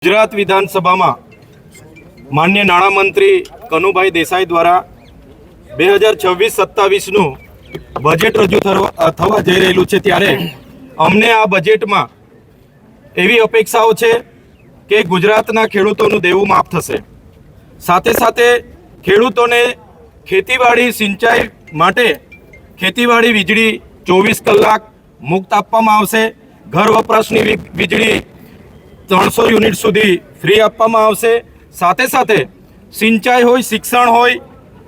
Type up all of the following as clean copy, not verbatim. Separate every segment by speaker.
Speaker 1: गुजरात विधानसभा में मान्य नाणामंत्री कनुभाई देसाई द्वारा 2026-27 बजेट रजू थवा जई रहेलुं छे त्यारे अमने आ बजेट में एवी अपेक्षाओ छे के गुजरातना खेडूतोनुं देवुं माफ थशे। साथे साथे खेडूतोने खेतीवाड़ी सिंचाई माटे खेतीवाड़ी वीजળી 24 कलाक मुक्त आपवामां आवशे। घर वपराशनी वीजળી 300 યુનિટ સુધી ફ્રી આપવામાં આવશે। સાથે સાથે સિંચાઈ હોય, શિક્ષણ હોય,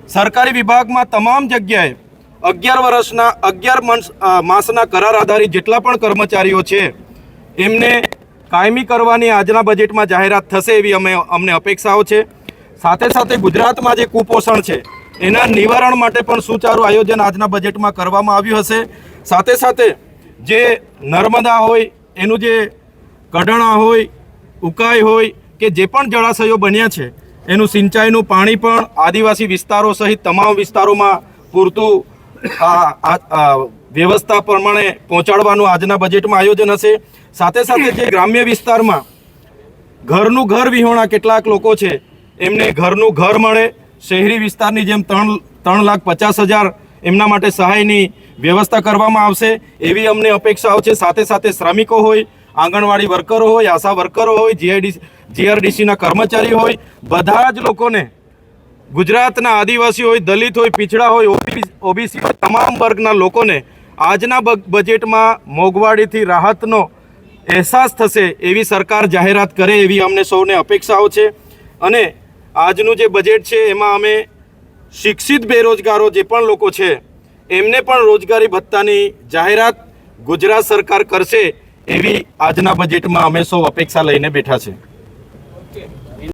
Speaker 1: સરકારી વિભાગમાં તમામ જગ્યાએ 11 વર્ષના 11 માસના કરાર આધારિત જેટલા પણ કર્મચારીઓ છે એમને કાયમી કરવાની આજના બજેટમાં જાહેરાત થશે એવી અમને અપેક્ષાઓ છે। સાથે સાથે ગુજરાતમાં જે કુપોષણ છે એના નિવારણ માટે પણ સુચારું આયોજન આજના બજેટમાં કરવામાં આવ્યું હશે। સાથે સાથે જે નર્મદા હોય એનું જે કઢણા હોય, ઉકાઈ હોય કે જે પણ જળાશયો બન્યા છે એનું સિંચાઈનું પાણી પણ આદિવાસી વિસ્તારો સહિત તમામ વિસ્તારોમાં પૂરતું વ્યવસ્થા પ્રમાણે પહોંચાડવાનું આજના બજેટમાં આયોજન હશે। સાથે સાથે જે ગ્રામ્ય વિસ્તારમાં ઘરનું ઘર વિહોણા કેટલાક લોકો છે એમને ઘરનું ઘર મળે, શહેરી વિસ્તારની જેમ 3,50,000 એમના માટે સહાયની વ્યવસ્થા કરવામાં આવશે એવી અમને અપેક્ષાઓ છે। સાથે સાથે શ્રમિકો હોય, आंगणवाड़ी वर्करो होय, आशा वर्करो होय, जीआरडीसी ना कर्मचारी होय, बधा ज लोकोने गुजरातना आदिवासी होय, दलित होय, पिछड़ा होय, ओबीसी होय, तमाम वर्गना लोकोने आजना बजेट में मोंघवाड़ीथी राहतनो अहेसास थशे एवी सरकार जाहेरात करे एवी अमने सौने अपेक्षाओ छे। अने आजनुं जे बजेट छे एमां अमे शिक्षित बेरोजगारो जे पण लोको छे एमने पण रोजगारी भत्तानी जाहेरात गुजरात सरकार करशे एवी आजना बजेट में अमे सौ अपेक्षा लईने बैठा छे।